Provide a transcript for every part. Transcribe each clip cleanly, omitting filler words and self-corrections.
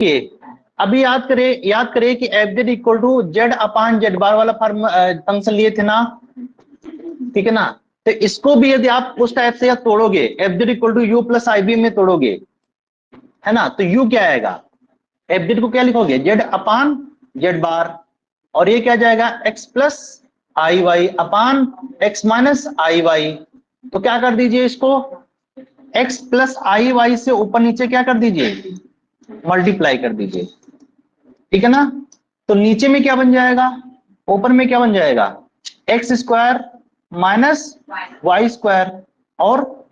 ये अभी याद करें कि F Z equal to Z upon Z bar वाला फंक्शन लिए थे ना, ठीक है ना। तो इसको भी यदि आप उस टाइप से तोड़ोगे, F Z equal to U plus I V में तोड़ोगे, है ना, तो यू क्या आएगा, एफ जेड को क्या लिखोगे, जेड अपान जेड बार, और ये क्या जाएगा, x plus I Y upon x minus I Y. तो क्या कर दीजिए इसको, एक्स प्लस आई वाई से ऊपर नीचे क्या कर दीजिए, मल्टीप्लाई कर दीजिए, ठीक है ना। तो नीचे में क्या बन जाएगा, ऊपर में क्या बन जाएगा, X square minus Y square, और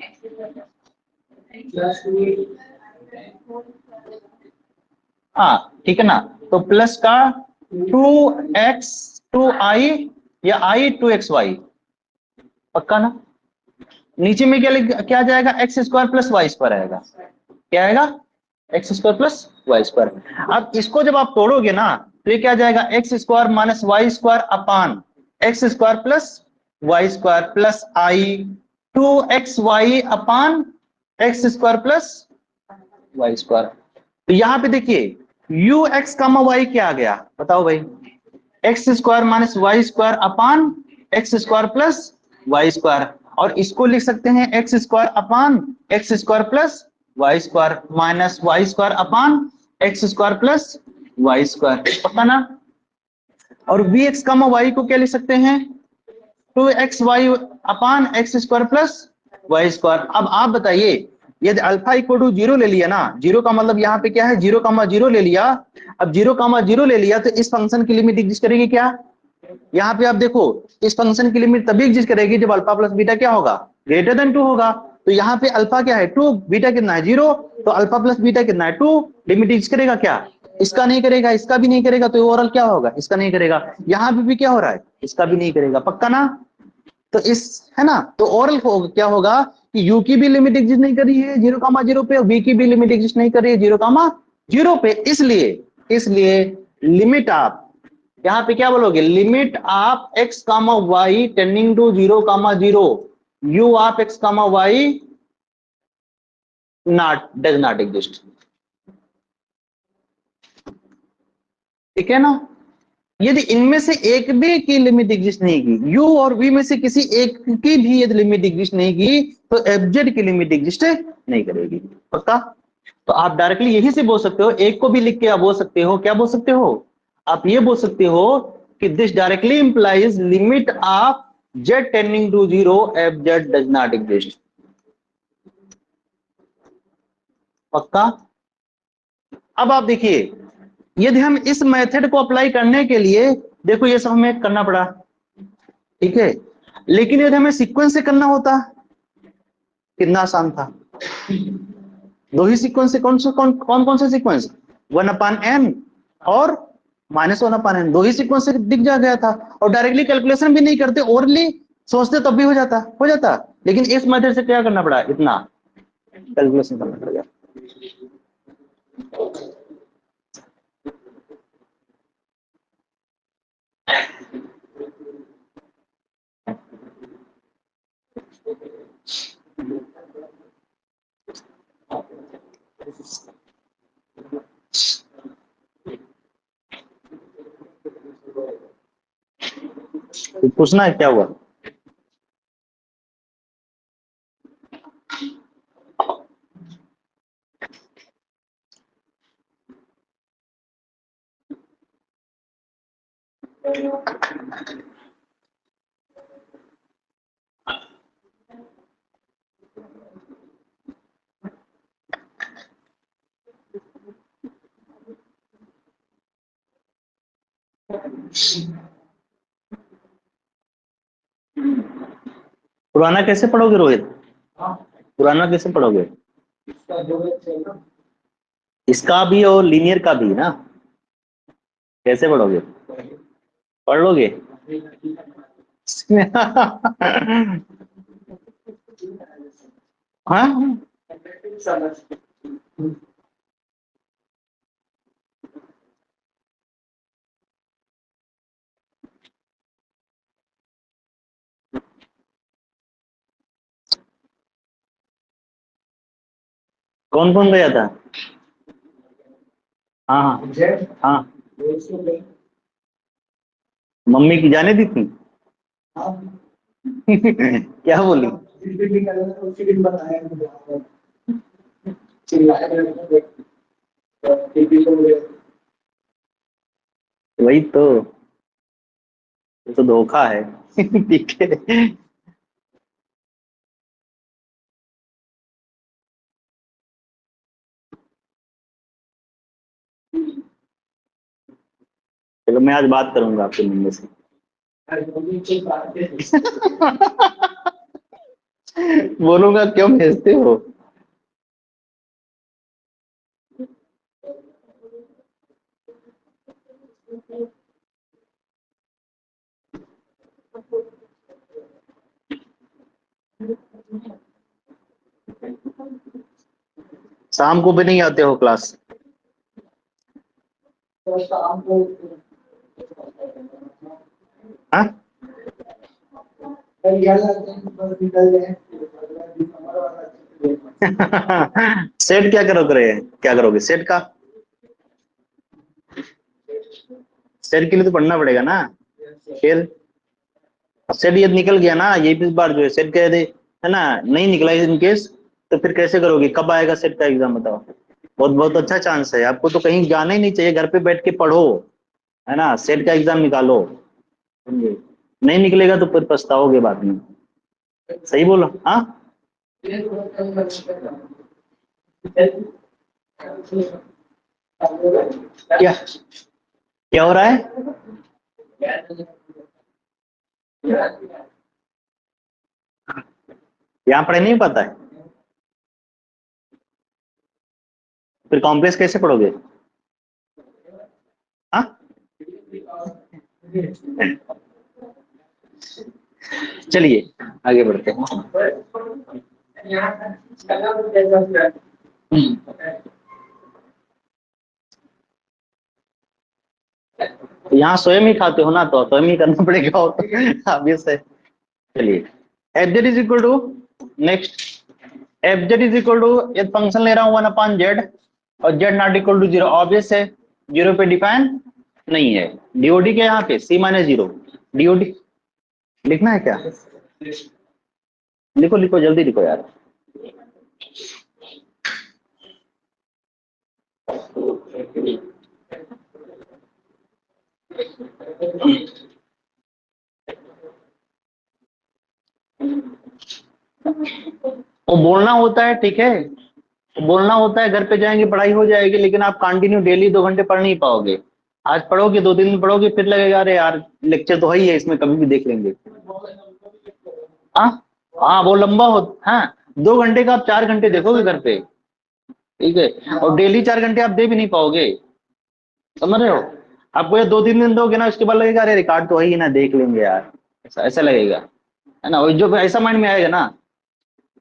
हाँ ठीक है ना, तो प्लस का 2x 2i या i 2xy, पक्का ना। नीचे में क्या जाएगा, X square plus Y square आएगा, क्या आएगा, X square plus Y square. अब इसको जब आप तोड़ोगे ना, तो ये क्या जाएगा, X square minus Y square upon X square plus Y square plus I 2xy upon X square plus Y square. तो यहां पे देखिए यू एक्स कामा वाई क्या आ गया, बताओ भाई, X square minus Y square upon X square plus Y square, और इसको लिख सकते हैं X square upon X square plus Y square minus Y square upon X square plus Y square, पता ना। और वी एक्स कामा वाई को क्या लिख सकते हैं, 2xy upon X square plus Y square. अब आप बताइए, यदि अल्फा इक्वल टू जीरो ले लिया ना, जीरो का मतलब यहाँ पे क्या है, जीरो कामा जीरो ले लिया। अब जीरो कामा जीरो ले लिया तो इस फंक्शन की लिमिट एग्जिस्ट करेगी क्या, यहाँ पे आप देखो, इस फंक्शन की लिमिट तभी एग्जिस्ट करेगी जब अल्फा प्लस बीटा क्या होगा, ग्रेटर देन 2 होगा। तो यहाँ पे अल्फा क्या है 2, बीटा कितना है 0, तो अल्फा प्लस बीटा कितना है 2, लिमिट एग्जिस्ट करेगा क्या, इसका नहीं करेगा, इसका भी नहीं करेगा, तो ओवरऑल क्या होगा, इसका नहीं करेगा। यहाँ पे भी क्या हो रहा है, इसका भी नहीं करेगा, पक्का ना। तो इस, है ना, तो ओरल क्या होगा कि यू की भी लिमिट एग्जिस्ट नहीं कर रही है 0,0 पे, वी की भी लिमिट एग्जिस्ट नहीं कर रही है 0,0 पे, इसलिए इसलिए लिमिट आप यहां पे क्या बोलोगे, लिमिट आप X comma Y tending to 0,0 U आप X comma Y not does not exist, ठीक है ना। यदि इनमें से एक भी की लिमिट एग्जिस्ट नहीं की, यू और वी में से किसी एक की भी यदि लिमिट एग्जिस्ट नहीं की, तो एफजेड की लिमिट एग्जिस्ट नहीं करेगी, पक्का। तो आप डायरेक्टली यही से बोल सकते हो, एक को भी लिख के आप बोल सकते हो, क्या बोल सकते हो, आप ये बोल सकते हो कि this directly implies limit of Z tending to 0 F Z does not exist, पक्का। अब आप देखिए, यदि हम इस मेथड को अप्लाई करने के लिए, देखो ये सब हमें करना पड़ा, ठीक है, लेकिन यदि हमें सीक्वेंस से करना होता, कितना आसान था, दो ही सीक्वेंस से, कौन कौन से सीक्वेंस, 1/n और -1/n, दो ही सीक्वेंस से दिख जा गया था, और डायरेक्टली कैलकुलेशन भी नहीं करते, ओरली सोचते तब भी हो जाता, लेकिन इस मेथड से क्या करना पड़ा, इतना कैलकुलेशन करना पड़ेगा। पूछना है क्या हुआ, पुराना कैसे पढ़ोगे रोहित, पुराना कैसे पढ़ोगे, इसका भी और लीनियर का भी ना, कैसे पढ़ोगे, पढ़ लोगे हाँ, कौन कौन गया था, हाँ हाँ हाँ, मम्मी की जाने दी थी। क्या बोली? वही तो, ये तो धोखा है। ठीक है। चलो मैं आज बात करूंगा आपके मम्मी से। बोलूंगा क्यों भेजते हो। शाम को भी नहीं आते हो क्लास? हाँ। सेट क्या करोगे, क्या करोगे सेट का? सेट के लिए तो पढ़ना पड़ेगा ना फिर। सेट ये निकल गया ना, ये भी इस बार जो है सेट कह दे, है ना, नहीं निकला इन केस, तो फिर कैसे करोगे, कब आएगा सेट का एग्जाम बताओ। बहुत बहुत अच्छा चांस है आपको, तो कहीं जाना ही नहीं चाहिए, घर पे बैठ के पढ़ो, है ना, सेट का एग्जाम निकालो, समझे? नहीं निकलेगा तो फिर पछताओगे बाद में। सही बोलो हाँ। क्या क्या हो रहा है? यहाँ पढ़े नहीं पाता है, फिर कॉम्प्लेक्स कैसे पढ़ोगे? हाँ। चलिए आगे बढ़ते हैं। यहाँ स्वयं ही खाते हो ना, तो स्वयं ही करना पड़ेगा, और ऑब्वियस है। चलिए, F Z is equal to, next, F Z is equal to, ये फंक्शन ले रहा हूँ 1/z, और Z not equal to 0, obvious है, 0 पे डिफाइन नहीं है। डीओडी के यहाँ पे C-0, डीओडी लिखना है क्या? लिखो लिखो जल्दी लिखो यार। वो बोलना होता है, ठीक है, बोलना होता है, घर पे जाएंगे पढ़ाई हो जाएगी, लेकिन आप कंटिन्यू डेली 2 घंटे पढ़ नहीं पाओगे। आज पढ़ोगे, 2 दिन पढ़ोगे, फिर लगेगा अरे यार लेक्चर तो है ही है, इसमें कभी भी देख लेंगे। हाँ हाँ, वो लंबा हो, हाँ, 2 घंटे का आप 4 घंटे देखोगे घर पे, ठीक है, और डेली 4 घंटे आप दे भी नहीं पाओगे, समझ रहे हो? आपको ये 2-3 दिन दोगे ना, उसके बाद लगेगा अरे रिकॉर्ड तो है ही ना, देख लेंगे यार, ऐसा ऐसा लगेगा, है ना, वो जो ऐसा माइंड में आएगा ना,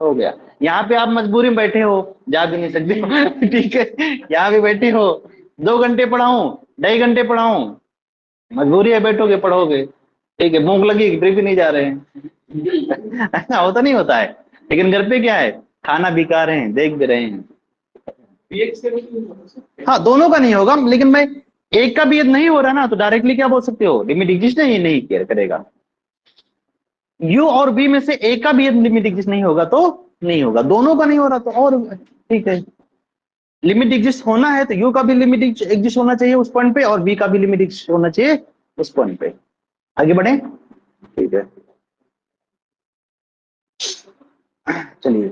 हो गया। यहाँ पे आप मजबूरी में बैठे हो, जा भी नहीं सकते हो, ठीक है, यहाँ पे बैठे हो, 2 घंटे पढ़ाऊं, 2.5 घंटे पढ़ाऊं, मजबूरी है, बैठोगे पढ़ोगे, ठीक है, भूख लगी फिर भी नहीं जा रहे हैं। ऐसा होता नहीं होता है, लेकिन घर पे क्या है, खाना भी खा रहे हैं, देख भी रहे हैं। हाँ दोनों का नहीं होगा, लेकिन मैं एक का भी यदि नहीं हो रहा ना, तो डायरेक्टली क्या बोल सकते हो, लिमिट एग्जिस्ट नहीं, नहीं केयर करेगा। यू और बी में से एक का भी यदि लिमिट एग्जिस्ट नहीं होगा तो नहीं होगा, दोनों का नहीं हो रहा तो और, ठीक है, लिमिट एग्जिस्ट होना है तो यू का भी लिमिट एग्जिस्ट होना चाहिए उस पॉइंट पे, और बी का भी लिमिट एग्जिस्ट होना चाहिए उस पॉइंट पे। आगे बढ़े, ठीक है, चलिए,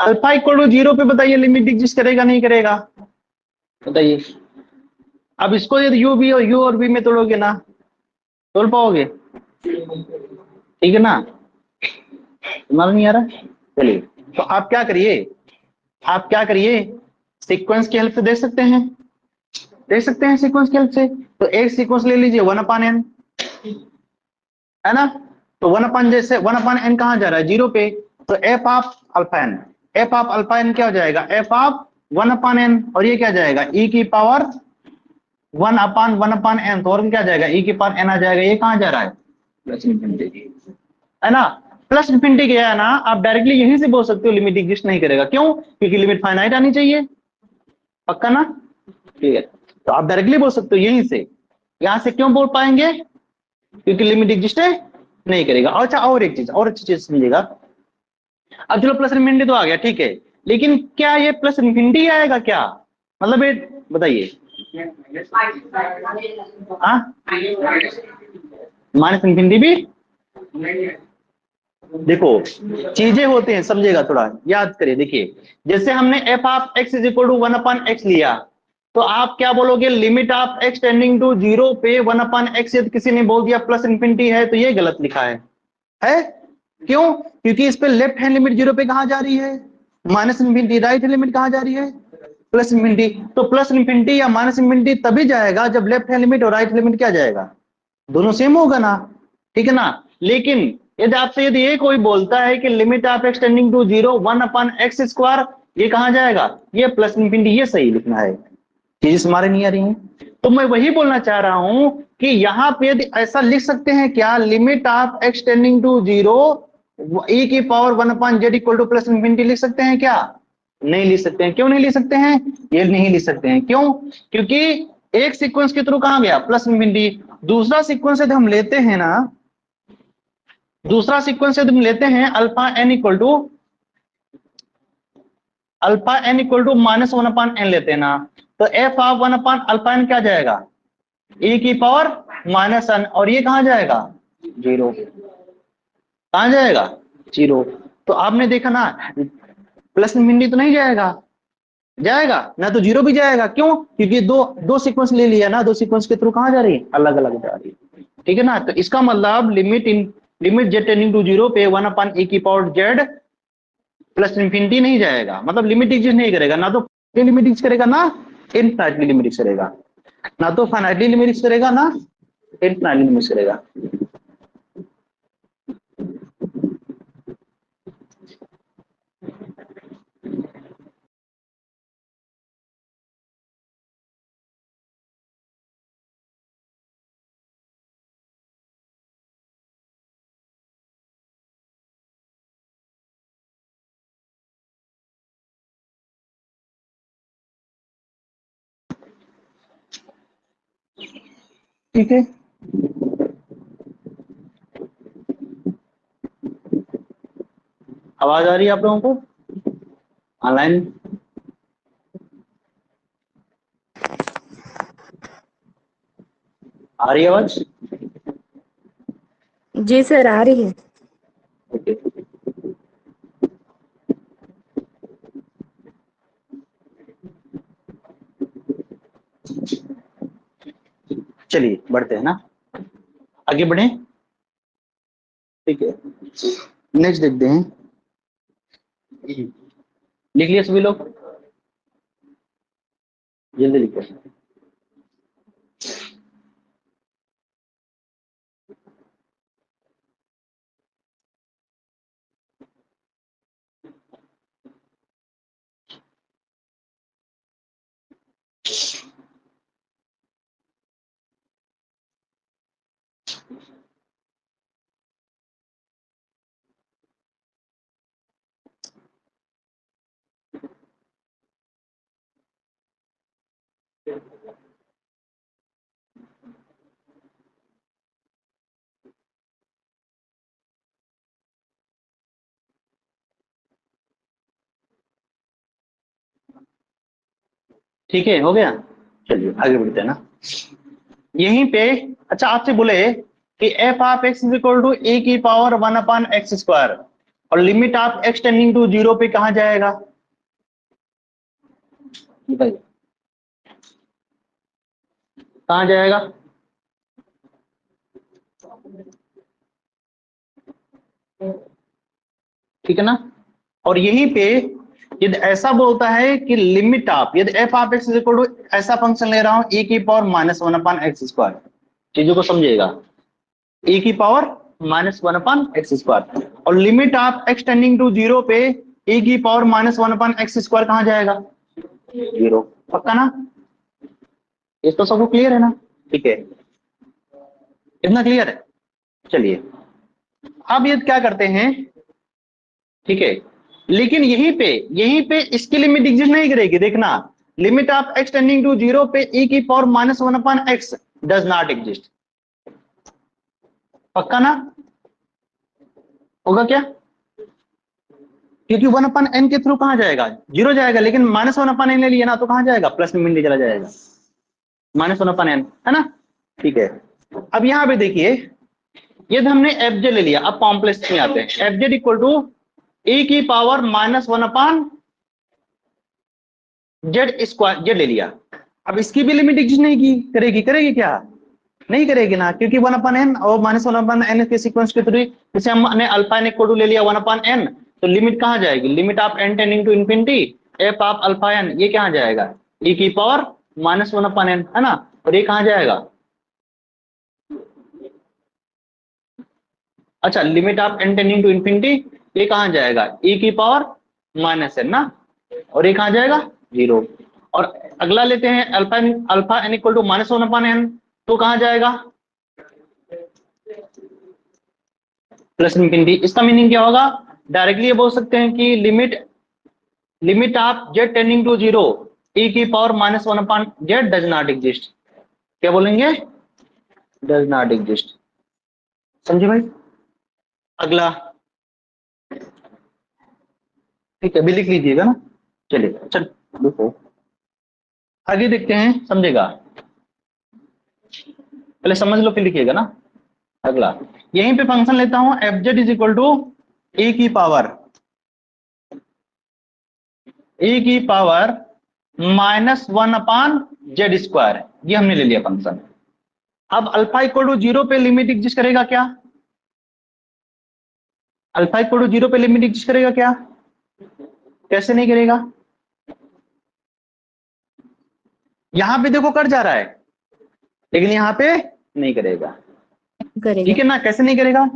अल्फा इक्वल टू 0 पे बताइए लिमिट एग्जिस्ट करेगा नहीं करेगा, बताइए। अब इसको यदि यू और बी में तोड़ोगे ना, तोड़ पाओगे, ठीक है ना, तुम्हारा नहीं आ रहा, चलिए, तो आप क्या करिए, आप क्या करिए, सीक्वेंस की हेल्प से देख सकते हैं, देख सकते हैं सीक्वेंस की हेल्प से, तो एक सीक्वेंस ले लीजिए 1/n, है ना, तो 1/n, जैसे 1/n कहाँ जा रहा है, 0 पे, तो F of alpha N, F of alpha N क्या हो जाएगा, एफ ऑफ 1/n, और ये क्या जाएगा, ई की पावर 1/1/n, तो और क्या जाएगा, ई की पावर n आ जाएगा, ये कहाँ जा रहा है, प्लस इंफिनिटी, है ना, प्लस इंफिनिटी गया है ना, आप डायरेक्टली यहीं से बोल सकते हो लिमिट एग्जिस्ट नहीं करेगा, क्यों, क्योंकि लिमिट फाइनाइट आनी चाहिए, पक्का ना? क्लियर? तो आप डायरेक्टली बोल सकते हो यहीं से, यहां से क्यों बोल पाएंगे? क्योंकि लिमिट एग्जिस्ट नहीं करेगा। अच्छा और एक चीज, और अच्छी चीज समझिएगा। अब चलो प्लस इन्फिनिटी तो आ गया, ठीक है, लेकिन क्या ये प्लस इन्फिनिटी आएगा क्या? मतलब ये बताइए। हाँ, माइनस इन्फिनिटी भी? देखो चीजें होते हैं, समझिएगा, थोड़ा याद करिए। देखिए जैसे हमने F of X is equal to 1/x लिया, तो आप क्या बोलोगे? Limit of X tending to zero पे 1/x। यदि किसी ने बोल दिया प्लस इन्फिनिटी है तो ये गलत लिखा है? क्यों? क्योंकि इस पे लेफ्ट हैंड लिमिट जीरो पे कहां जा रही है? Minus infinity. Right hand limit कहां जा रही है? Plus infinity. तो प्लस इन्फिनिटी या माइनस इन्फिनिटी तभी जाएगा जब लेफ्ट हैंड लिमिट और राइट लिमिट क्या जाएगा? दोनों सेम होगा ना, ठीक है ना? लेकिन यदि आपसे यदि ये कोई बोलता है कि limit of X tending to zero 1/x square, ये कहां जाएगा? ये प्लस इन्फिनिटी। ये सही लिखना है, चीजें हमारे नहीं आ रही हैं। तो मैं वही बोलना चाह रहा हूं कि यहां पे यदि ऐसा लिख सकते हैं क्या? Limit of X tending to zero e की power 1/z equal to plus infinity लिख सकते हैं क्या? नहीं लिख सकते हैं। क्यों नहीं लिख सकते हैं? ये नहीं लिख सकते हैं, क्यों? क्योंकि एक सीक्वेंस के थ्रू कहां गया? Plus infinity. दूसरा सीक्वेंस यदि हम लेते हैं ना, दूसरा सीक्वेंस यदि हम लेते हैं alpha N equal to -1/n लेते हैं ना, तो एफ ऑफ 1/α n क्या जाएगा? e की पावर -n, और ये कहां जाएगा? जीरो। कहां जाएगा? जीरो। तो आपने देखा ना, प्लस इन्फिनिटी तो नहीं जाएगा, जाएगा ना, तो जीरो भी जाएगा। क्यों? क्योंकि दो दो सीक्वेंस ले लिया ना, दो सीक्वेंस के थ्रू कहां जा रही है? अलग अलग जा रही है, ठीक है ना? तो इसका मतलब limit z tending to zero पे 1/e की पावर z प्लस इन्फिनिटी नहीं जाएगा। मतलब लिमिट एग्जिस्ट नहीं करेगा, ना तो लिमिट एग्जिस्ट करेगा, ना इनफाइनाइटली लिमिट एग्जिस्ट करेगा, ना तो फाइनाइटली लिमिट एग्जिस्ट करेगा, ना इनफाइनाइटली लिमिट एग्जिस्ट करेगा। ठीक है, आवाज आ रही है आप लोगों को ऑनलाइन? आ रही है आवाज? जी सर, आ रही है। ओके, चलिए बढ़ते हैं ना, आगे बढ़े, ठीक है। नेक्स्ट देखते हैं, लिख लिया सभी लोग? जल्दी लिखो। ठीक है, हो गया। चलिए आगे बढ़ते हैं ना, यहीं पे अच्छा आपसे बोले कि F of X is equal to A की पावर 1/x स्क्वायर, और limit of X tending to zero पे कहां जाएगा? बताइए कहां जाएगा? ठीक है ना? और यहीं पे यदि ऐसा बोलता है कि लिमिट ऑफ, यदि F of X is equal to, ऐसा फंक्शन ले रहा हूं ए की पावर -1/x स्क्वायर, चीजों को समझिएगा, ए की पावर -1/x स्क्वायर, और limit of X tending to zero पे ए की पावर -1/x स्क्वायर कहां जाएगा? जीरो। पक्का ना? ये तो सबको क्लियर है ना? ठीक है, इतना क्लियर है? चलिए अब ये क्या करते हैं, ठीक है, लेकिन यहीं पे इसकी लिमिट एग्जिस्ट नहीं करेगी, देखना। Limit of x tending to 0 पे e की power -1/x does not exist. पक्का ना? होगा क्या? क्योंकि 1/n के थ्रू कहां जाएगा? 0 जाएगा, लेकिन -1/n ले लिया ना, तो कहां जाएगा? प्लस में चला जाएगा, -1/n, है ना? ठीक है। अब यहां पे देखिए, यदि हमने एफ जे ले लिया, अब कॉम्प्लेक्स में आते हैं। F Z equal to e की पावर -1/z स्क्वायर, जेड ले लिया। अब इसकी भी लिमिट एग्जिस्ट नहीं की करेगी, करेगी क्या? नहीं करेगी ना, क्योंकि 1/n और -1/n के सीक्वेंस के थ्रू, जैसे हमने अल्फा n इक्वल टू ले लिया 1/n, तो लिमिट कहां जाएगी? Limit of n tending to infinity F of alpha n, ये कहां जाएगा? e की पावर -1/n, है ना? और ये कहां जाएगा? अच्छा, limit of n tending to infinity, ये कहां जाएगा? e की पावर -n ना, और ये कहां जाएगा? 0। और अगला लेते हैं alpha n equal to -1/n, तो कहां जाएगा? Plus infinity. इसका मीनिंग क्या होगा? डायरेक्टली ये बोल सकते हैं कि limit of z tending to 0 e की power -1/z does not exist. क्या बोलेंगे? Does not exist. समझे भाई? अगला, ठीक है, अभी लिख लीजिएगा ना। चलिए, चल देखो आगे देखते हैं, समझेगा? पहले समझ लो फिर लिखिएगा ना। अगला, यहीं पे फंक्शन लेता हूं, F Z is equal to A की पावर -1/z², ये हमने ले लिया फंक्शन। अब अल्फा इक्वल टू 0 पे लिमिट एग्जिस्ट करेगा क्या? अल्फा इक्वल टू 0 पे लिमिट एग्जिस्ट करेगा क्या? कैसे नहीं करेगा? यहां पे देखो कट जा रहा है, लेकिन यहां पे नहीं करेगा, ठीक है ना? कैसे नहीं करेगा?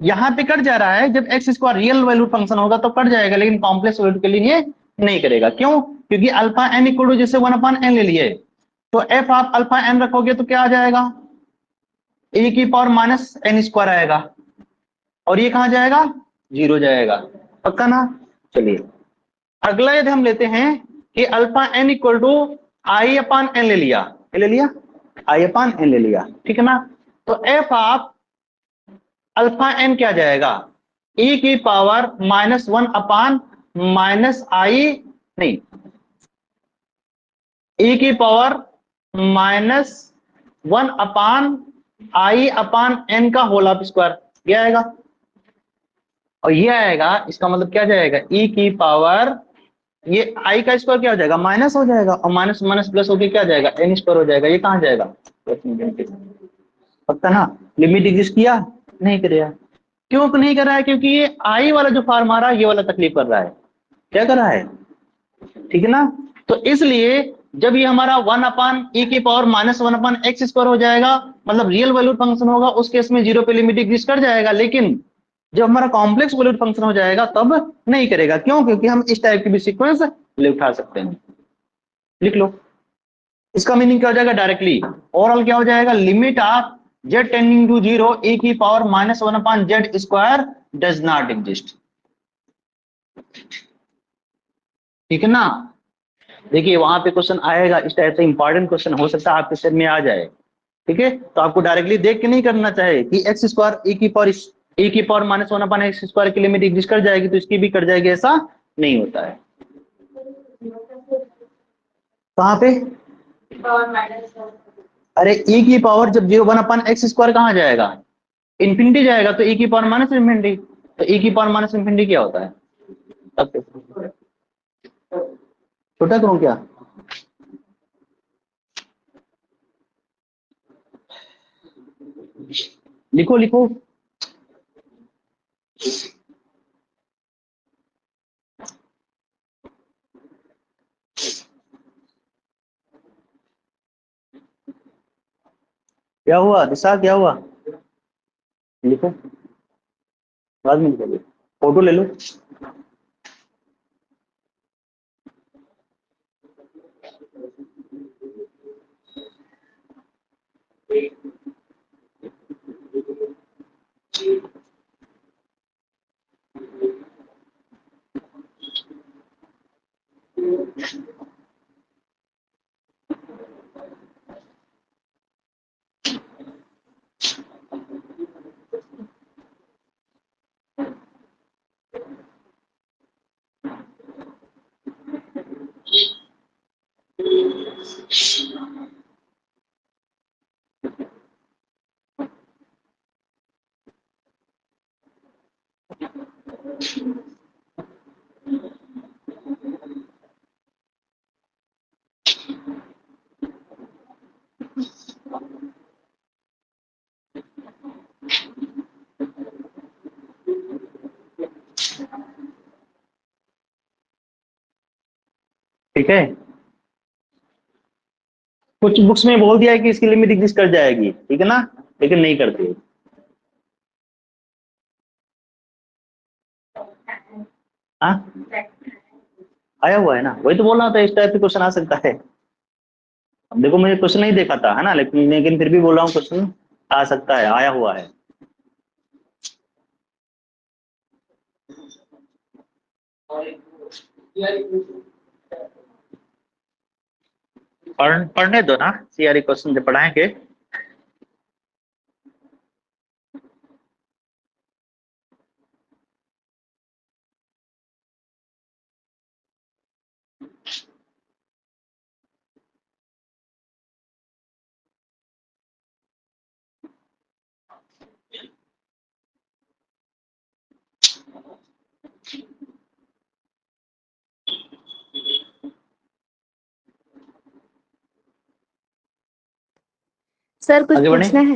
यहां पे कट जा रहा है, जब x² रियल वैल्यू फंक्शन होगा तो कट जाएगा, लेकिन कॉम्प्लेक्स वैल्यू के लिए नहीं करेगा। क्यों? क्योंकि अल्फा n इक्वल टू जैसे 1/n ले लिए, तो f आप अल्फा n रखोगे तो क्या आ जाएगा? e की पावर -n² आएगा, और ये कहां जाएगा? 0 जाएगा। पक्का ना? चलिए, अगला यदि हम लेते हैं कि alpha n equal to i/n ले लिया, ले लिया i/n ले लिया, ठीक है ना? तो f आप अल्फा n क्या जाएगा? e की पावर -1/- i, नहीं, e की पावर -1/i/n का होल ऑफ स्क्वायर, ये आएगा। और ये आएगा, इसका मतलब क्या जाएगा? e की पावर, ये i का स्क्वायर क्या हो जाएगा? माइनस हो जाएगा, और माइनस माइनस प्लस होके क्या जाएगा? n² हो जाएगा। ये कहां जाएगा? पक्का ना? लिमिट एग्जिस्ट किया? नहीं करेगा। क्यों नहीं कर रहा है? क्योंकि ये आई वाला जो फॉर्म आ रहा है, ये वाला तकलीफ कर रहा है। क्या कर रहा है? ठीक है ना? तो इसलिए जब ये हमारा 1/e की पावर -1/x² हो जाएगा, मतलब रियल वैल्यूड फंक्शन होगा, उस केस में 0 पे लिमिट एग्जिस्ट कर जाएगा। लेकिन जब हमारा कॉम्प्लेक्स वैल्यूड फंक्शन हो जाएगा तब नहीं करेगा। क्यों? क्योंकि हम इस टाइप की भी सीक्वेंस ले उठा सकते हैं। लिख लो, इसका मीनिंग क्या हो जाएगा? डायरेक्टली ओवरऑल क्या हो जाएगा? Limit of z tending to 0 e की power -1/z² does not exist. ठीक है ना? देखिए, वहां पे क्वेश्चन आएगा इस टाइप से, इंपॉर्टेंट क्वेश्चन हो सकता है आपके सिर में आ जाए। ठीक है, तो आपको डायरेक्टली देख के नहीं करना चाहिए कि x² e की पावर -1/x² की लिमिट एग्जिस्ट कर जाएगी तो इसकी भी कर जाएगी, ऐसा नहीं होता है। कहां पे? अरे e की पावर जब 1/x² कहां जाएगा? इंफिनिटी जाएगा, तो e की पावर माइनस इंफिनिटी, तो e की पावर माइनस इंफिनिटी क्या होता है? तब छोटा करूं क्या? लिखो लिखो, क्या हुआ दिशा, क्या हुआ? लिखो, बाद में लिखोगे, फोटो ले लो। ठीक है, कुछ बुक्स में बोल दिया है कि इसकी लिमिट एग्जिस्ट कर जाएगी, ठीक है ना, लेकिन नहीं करती। हाँ आया हुआ है ना, वही तो बोल रहा था, इस टाइप से क्वेश्चन आ सकता है। अब देखो मुझे क्वेश्चन नहीं देखा था, है ना, लेकिन फिर भी बोल रहा हूँ क्वेश्चन आ सकता है, आया हुआ है। पढ़ने दो ना, सीआरई क्वेश्चन जो पढ़ाएंगे। सर कुछ आगे बढ़े। पूछना है।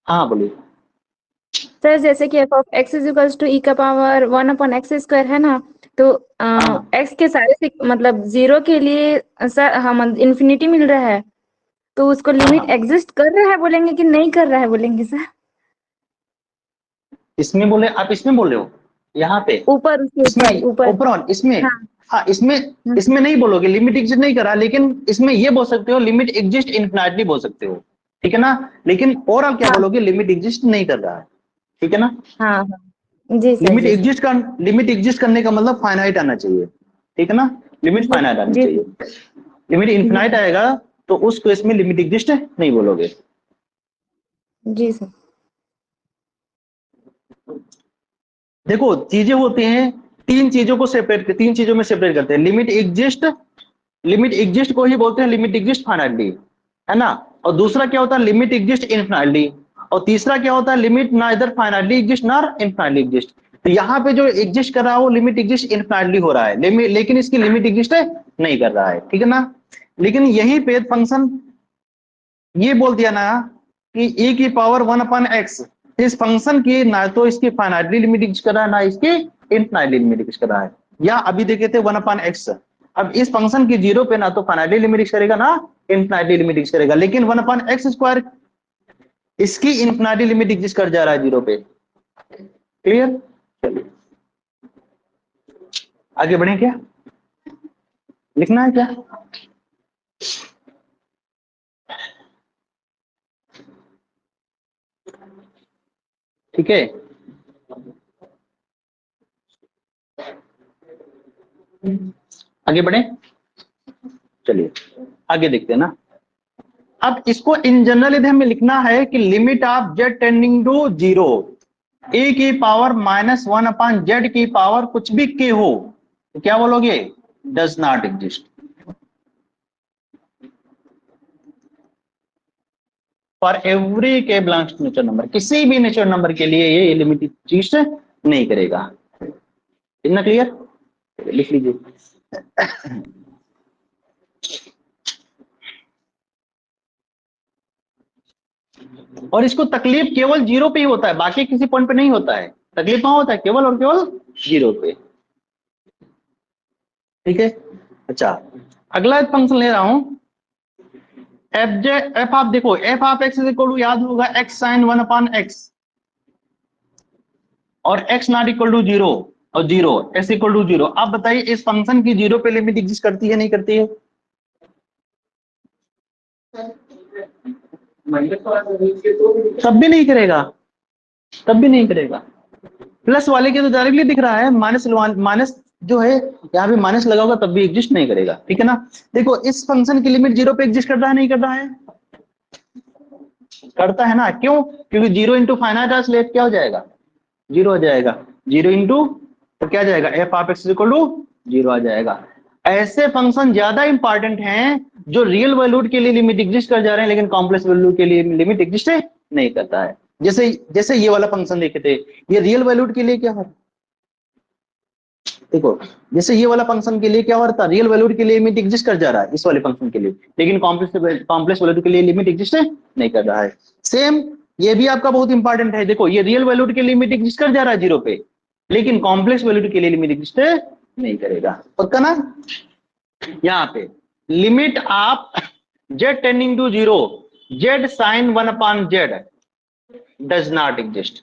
हाँ बोलिए। सर जैसे कि F of X is equals to E का पावर 1/x² है ना, तो एक्स के सारे मतलब 0 के लिए सर हम इंफिनिटी मिल रहा है, तो उसको लिमिट एग्जिस्ट कर रहा है बोलेंगे कि नहीं कर रहा है बोलेंगे सर? इसमें बोले, आप इसमें बोल रहे हो, यहाँ पे ऊपर उसके इसमें ऊपर ऊपर इसमें। हाँ हाँ इसमें नहीं बोलोगे लिमिट एग्जिस्ट नहीं कर रहा, लेकिन इसमें ये बोल सकते हो लिमिट एग्जिस्ट इन्फिनिटली बोल सकते हो, ठीक है ना, लेकिन ओवरऑल क्या हाँ बोलोगे, लिमिट एग्जिस्ट नहीं कर रहा है, ठीक है ना। हाँ हाँ जी सर जी सर लिमिट एग्जिस्ट करने का मतलब फाइनाइट आना चाहिए, ठीक है ना, लिमिट फाइनाइट आनी जी चाहिए। लिमिट इन्फिनाइट आएगा तो उस केस में लिमिट एग्जिस्ट नहीं बोलोगे। जी सर। देखो चीजें होती हैं, तीन चीजों में सेपरेट करते हैं। लिमिट एग्जिस्ट को ही बोलते हैं लिमिट एग्जिस्ट फाइनाइटली, है ना, और दूसरा क्या होता है लिमिट एग्जिस्ट इनफिनिटली, और तीसरा क्या होता है limit neither finitely exist nor infinitely exist. तो यहाँ पे जो एग्जिस्ट कर रहा है वो लिमिट एग्जिस्ट इनफिनिटली हो रहा है, लेकिन इसकी लिमिट एग्जिस्ट नहीं कर रहा है, ठीक है ना। लेकिन यहीं पे फंक्शन ये बोल दिया ना कि e की पावर 1/x, इस फंक्शन की ना तो इसकी फाइनाइटली लिमिट एग्जिस्ट कर रहा है ना इसकी इनफिनिटली लिमिट एग्जिस्ट कर रहा है। या अभी देखे थे 1/x, अब इस फंक्शन की 0 पे ना तो फाइनाइटली लिमिट एग्जिस्ट करेगा ना इनफिनिटली लिमिट एग्जिस्ट करेगा, लेकिन 1/x² इसकी इनफिनिटी लिमिट एग्जिस्ट कर जा रहा है 0 पे। क्लियर, चलिए आगे बढ़े, क्या लिखना है क्या? ठीक है, आगे बढ़े, चलिए आगे देखते हैं ना। अब इसको इन जनरल यदि हमें लिखना है कि limit of z tending to 0 a की पावर -1/z की पावर कुछ भी k हो, तो क्या बोलोगे, does not exist. For every k belongs to natural number, किसी भी नेचुरल नंबर के लिए ये लिमिट एग्जिस्ट नहीं करेगा। इतना क्लियर, लिख लीजिए। और इसको तकलीफ केवल 0 पे ही होता है, बाकी किसी पॉइंट पे नहीं होता है, तकलीफ कहां होता है, केवल और केवल 0 पे, ठीक है। अच्छा अगला एक फंक्शन ले रहा हूं एफ आप देखो, F of X is equal to, याद होगा x sin 1/x, और x नॉट इक्वल टू 0 और 0 s इक्वल टू 0। आप बताइए इस फंक्शन की 0 पे लिमिट एग्जिस्ट करती है नहीं करती है? तब भी नहीं करेगा, तब भी नहीं करेगा। प्लस वाले के तो डायरेक्टली दिख रहा है, माइनस जो है यहाँ पे माइनस लगा होगा तब भी एग्जिस्ट नहीं करेगा, ठीक है ना। देखो इस फंक्शन की लिमिट 0 पे एग्जिस्ट करता है नहीं करता है? करता है ना, क्यों? क्योंकि 0 इंटू फाइनाइट ट्रांसलेट क्या हो जाएगा, 0 हो जाएगा, 0 इंटू तो क्या जाएगा, F of X equal to 0 आ जाएगा। ऐसे फंक्शन ज्यादा इंपॉर्टेंट हैं जो रियल वैल्यूड के लिए लिमिट एग्जिस्ट कर जा रहे हैं लेकिन कॉम्प्लेक्स वैल्यू के लिए लिमिट एग्जिस्ट नहीं करता है। जैसे जैसे ये वाला फंक्शन देखे थे, ये रियल वैल्यूड के लिए क्या है, देखो जैसे ये वाला फंक्शन के लिए क्या हो रहा था, रियल वैल्यूड के लिए लिमिट एग्जिस्ट कर जा रहा है इस वाले फंक्शन के लिए, लेकिन कॉम्प्लेक्स वैल्यूड के लिए लिमिट एग्जिस्ट नहीं कर रहा है। सेम ये भी आपका बहुत इंपॉर्टेंट है, देखो ये रियल वैल्यूड के लिए लिमिट एग्जिस्ट कर जा रहा है 0 पे, लेकिन कॉम्प्लेक्स वैल्यूड के लिए लिमिट एग्जिस्ट नहीं करेगा, पक्का ना। यहाँ पे limit of z tending to 0 z sin 1/z does not exist,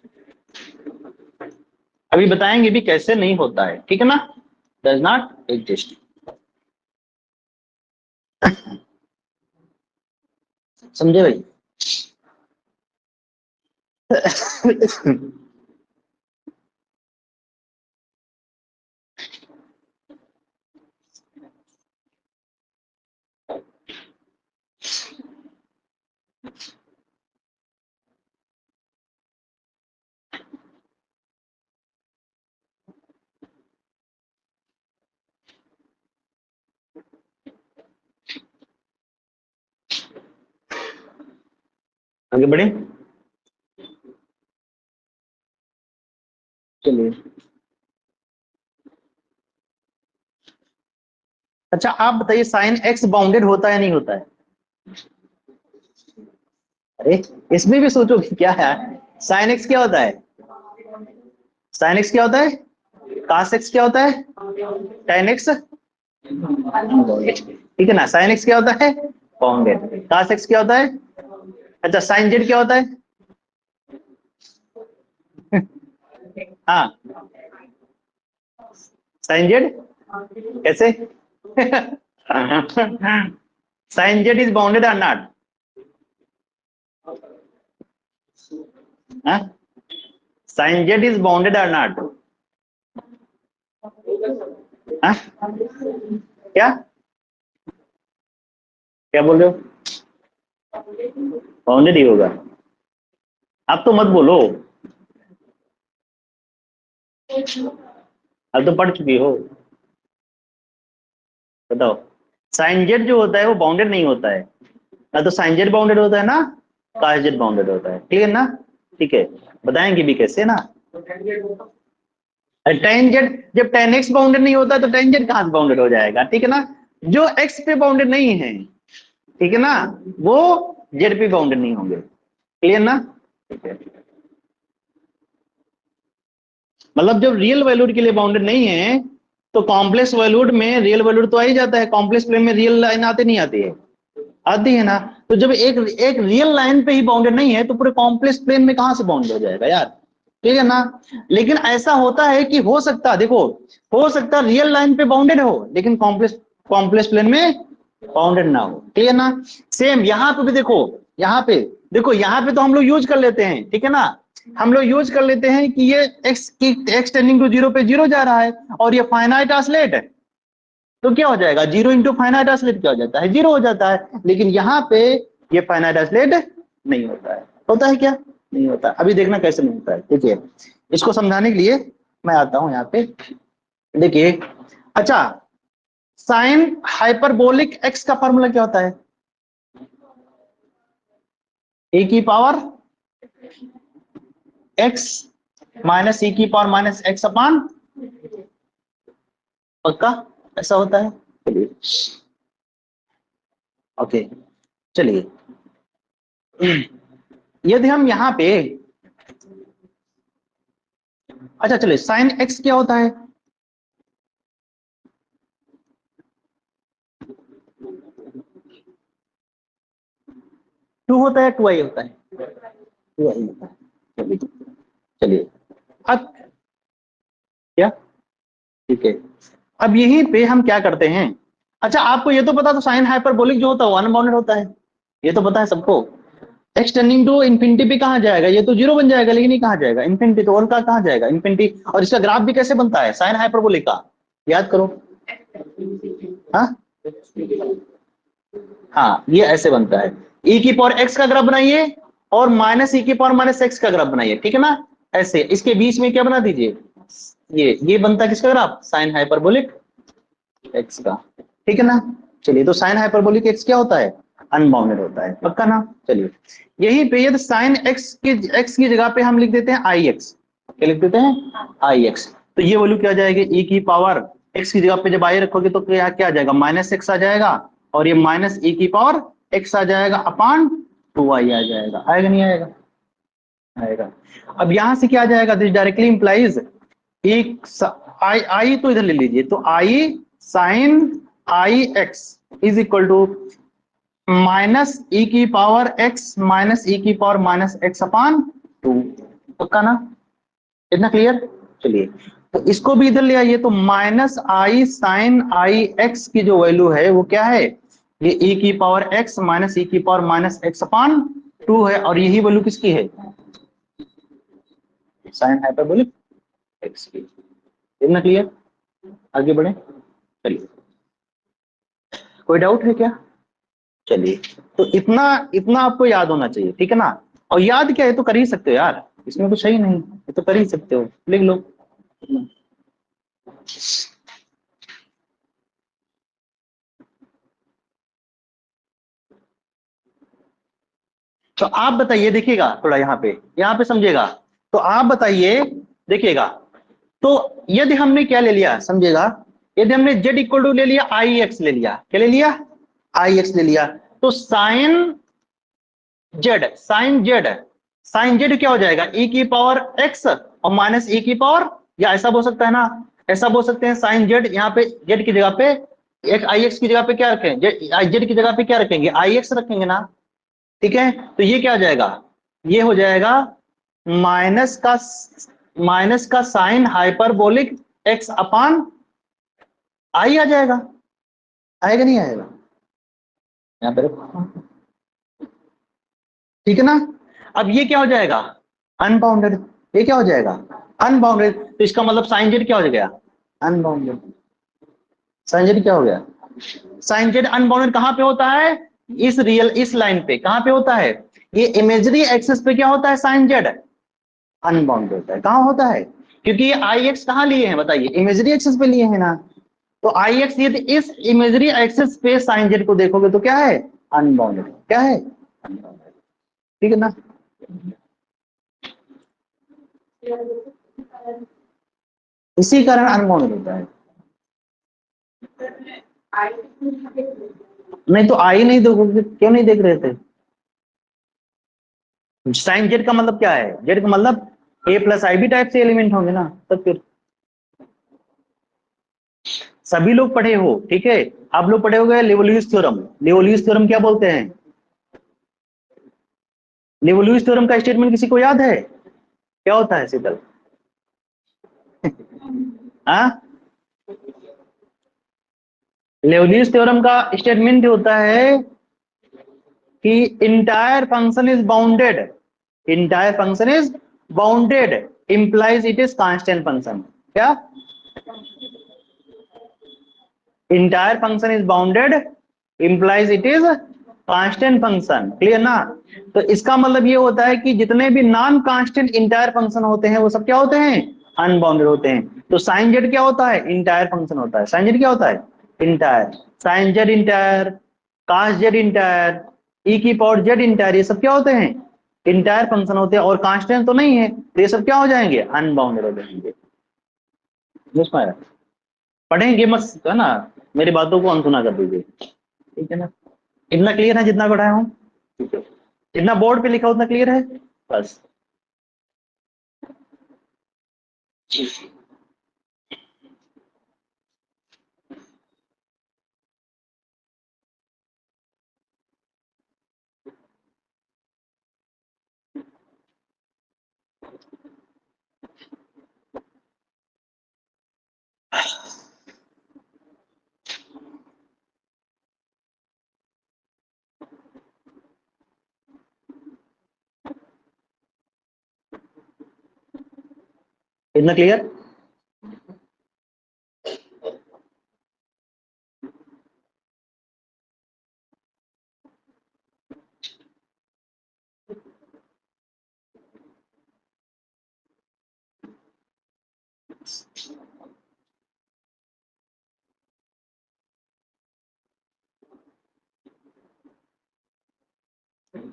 अभी बताएंगे भी कैसे नहीं होता है, ठीक है ना, डज नॉट एग्जिस्ट। समझे भाई? आगे बढ़े, चलिए। अच्छा आप बताइए साइन एक्स बाउंडेड होता है नहीं होता है? अरे इसमें भी सोचो कि क्या है, साइन एक्स क्या होता है, साइन एक्स क्या होता है, कास एक्स क्या होता है, टेन एक्स, ठीक है ना। साइन एक्स क्या होता है, बाउंडेड। कास एक्स क्या होता है, अच्छा साइन जेड क्या होता है, हाँ साइन जेड कैसे, साइन जेड इज बाउंडेड और not, sine Z is bounded और नॉट, क्या क्या बोल रहे हो, बाउंडेड ही होगा, अब तो मत बोलो, अब तो पढ़ चुकी हो, बताओ। साइन जेड जो होता है वो बाउंडेड नहीं होता है, ना तो साइन जेड बाउंडेड होता है ना कास जेड बाउंडेड होता है, क्लियर ना, ठीक है, बताएंगे भी कैसे ना। टेन जेड जब टेन एक्स बाउंडेड नहीं होता तो टेन जेड कहां से बाउंडेड हो जाएगा, ठीक है ना, जो एक्स पे बाउंडेड नहीं है, ठीक है ना, वो जेड पे बाउंडेड नहीं होंगे, क्लियर ना, ठीक है। मतलब जब रियल वैल्यूड के लिए बाउंडेड नहीं है तो कॉम्प्लेक्स वैल्यूड में रियल वैल्यूड तो आ ही जाता है, कॉम्प्लेक्स प्लेन में रियल लाइन आते नहीं आती है, आती है ना। तो जब एक एक रियल लाइन पे ही बाउंडेड नहीं है तो पूरे कॉम्प्लेक्स प्लेन में कहां से बाउंडेड हो जाएगा यार, ठीक है ना। लेकिन ऐसा होता है कि हो सकता, देखो हो सकता रियल लाइन पे बाउंडेड हो लेकिन कॉम्प्लेक्स कॉम्प्लेक्स प्लेन में बाउंडेड ना हो, क्लियर ना। सेम यहाँ पे भी देखो, यहाँ पे देखो, यहाँ पे तो हम लोग यूज कर लेते हैं, ठीक है ना, हम लोग यूज कर लेते हैं कि ये एक्स टेंडिंग टू 0 पे 0 जा रहा है और ये फाइनाइट ऑसिलेट है, तो क्या हो जाएगा 0 इंटू फाइनाइट ऑसिलेट क्या हो जाता है, 0 हो जाता है। लेकिन यहाँ पे ये फाइनाइट ऑसिलेट नहीं होता है, होता है क्या, नहीं होता। अभी देखना कैसे नहीं होता है, देखिए इसको समझाने के लिए मैं आता हूं यहाँ पे, देखिए। अच्छा साइन हाइपरबोलिक एक्स का फॉर्मूला क्या होता है, ए की पावर एक्स माइनस ई की पावर माइनस एक्स अपान, पक्का ऐसा होता है, चलिए ओके, चलिए यदि हम यहाँ पे, अच्छा चलिए साइन एक्स क्या होता है, टू होता है, टू आई होता है, टू आई होता है, चलिए चलिए अब क्या, ठीक है। अब यहीं पे हम क्या करते हैं, अच्छा आपको ये तो पता, तो साइन हाइपरबोलिक जो होता है वो अनबाउंडेड होता है, ये तो पता है सबको। एक्स टेंडिंग टू इन्फिनिटी पे कहां जाएगा, ये तो 0 बन जाएगा, लेकिन ये कहां जाएगा इन्फिनिटी, तो और का कहां जाएगा इन्फिनिटी। और इसका ग्राफ भी कैसे बनता है साइन हाइपरबोलिक का, याद करो, हाँ हाँ ये ऐसे बनता है, e की पावर x का ग्राफ बनाइए और माइनस e की पावर माइनस x का ग्राफ बनाइए, ठीक है ना, ऐसे इसके बीच में क्या बना दीजिए, ये बनता है किसका ग्राफ, साइन हाइपरबोलिक x का, ठीक है ना। चलिए, तो साइन हाइपरबोलिक एक्स क्या होता है? अनबाउंडेड होता है, पक्का ना? चलिए, यही पे यदि साइन एक्स की जगह पे हम लिख देते हैं आई एक्स, क्या लिख देते हैं? आई एक्स, तो ये वैल्यू क्या आ जाएगी? ई की पावर एक्स की जगह पे जब आई रखोगे तो क्या क्या आ जाएगा? माइनस एक्स आ जाएगा, और ये माइनस ई की पावर एक्स आ जाएगा अपान 2i आ जाएगा। आएगा नहीं आएगा? आएगा। अब यहां से क्या आ जाएगा? दिस डायरेक्टली इंप्लाइज एक आई तो इधर ले लीजिए, तो I sine I X is equal to minus E की पावर एक्स माइनस ई की पावर माइनस एक्स अपान 2, पक्का ना? इतना क्लियर? चलिए, तो इसको भी इधर ले आइए, तो minus I sine I x की जो वैल्यू है वो क्या है? ये ई की पावर एक्स माइनस ई की पावर माइनस एक्स अपान 2 है, और यही वैल्यू किसकी है? साइन हाइपरबोलिक एक्स की। इतना क्लियर? आगे बढ़े, चलिए, कोई डाउट है क्या? चलिए, तो इतना इतना आपको याद होना चाहिए, ठीक है ना? और याद क्या है, तो कर ही सकते हो यार, इसमें कुछ है ही नहीं, ये तो कर ही सकते हो, लिख लो। तो आप बताइए, देखिएगा थोड़ा यहाँ पे समझिएगा, तो आप बताइए, देखिएगा, तो यदि हमने क्या ले लिया, समझिएगा, यदि हमने z इक्वल टू ले लिया आई एक्स ले लिया, क्या ले लिया? आई एक्स ले लिया, तो साइन जेड क्या हो जाएगा? ई की पावर एक्स और माइनस ई की पावर, या ऐसा बोल सकता है ना, ऐसा बोल सकते हैं साइन जेड, यहाँ पे जेड की जगह पे एक आई एक्स की जगह पे क्या रखें? जेड की जगह पे क्या रखेंगे? आई एक्स रखेंगे ना, ठीक है? तो ये क्या हो जाएगा? ये हो जाएगा माइनस का साइन हाइपरबोलिक एक्स अपान आई आ जाएगा। आएगा नहीं आएगा? यहाँ पे रखो, ठीक है ना? अब ये क्या हो जाएगा? अनबाउंडेड। ये क्या हो जाएगा? अनबाउंडेड। तो इसका मतलब साइन जेड क्या हो गया? अनबाउंडेड। साइन जेड क्या हो गया? साइन जेड अनबाउंडेड कहां पे होता है? इस लाइन पे कहां पे होता है? ये इमेजरी एक्सिस पे क्या होता है? साइन जेड अनबाउंडेड होता है। कहां होता है? क्योंकि ये आई एक्स कहां लिए हैं बताइए? इमेजरी एक्सिस पे लिए हैं ना। तो आई एक्स यदि इस इमेजरी एक्सिस पे साइन जेड को देखोगे तो क्या है? अनबाउंडेड। क्या है? अनबाउंडेड, ठीक है ना? इसी कारण अनबाउंडेड होता है। नहीं तो आई नहीं देखोगे, क्यों नहीं देख रहे थे? साइन जेड का मतलब क्या है? जेड का मतलब ए प्लस आई भी टाइप से एलिमेंट होंगे ना, तब फिर सभी लोग पढ़े हो, ठीक है? आप लोग पढ़े होंगे लिवोल्यूस थ्योरम। लिवोल्यूस थ्योरम क्या बोलते हैं? लिवोल्यूस थ्योरम का स्टेटमेंट किसी को याद है? क्या होता है शीतल? हाँ, लिवोल्यूस थ्योरम का स्टेटमेंट होता है कि entire function is bounded, entire function is bounded implies it is constant function. क्या? Entire function is bounded implies it is constant function. Clear ना? तो इसका मतलब ये होता है कि जितने भी नॉन कांस्टेंट इंटायर फंक्शन होते हैं वो सब क्या होते हैं? अनबाउंडेड होते हैं। तो साइन जेड क्या होता है? इंटायर फंक्शन होता है। साइन जेड क्या होता है? इंटायर। साइन जेड इंटायर, कास जेड इंटायर, ई की पावर जेड इंटायर, ये सब क्या होते हैं? इंटायर फंक्शन होते हैं, और कांस्टेंट तो नहीं है, तो ये सब क्या हो जाएंगे? अनबाउंडेड हो जाएंगे। समझ पाया? पढ़ेंगे मत, है ना? मेरी बातों को अनसुना कर दीजिए, ठीक है ना? इतना क्लियर है जितना पढ़ाया हूँ? ठीक है, जितना बोर्ड पे लिखा उतना क्लियर है बस। इतना क्लियर?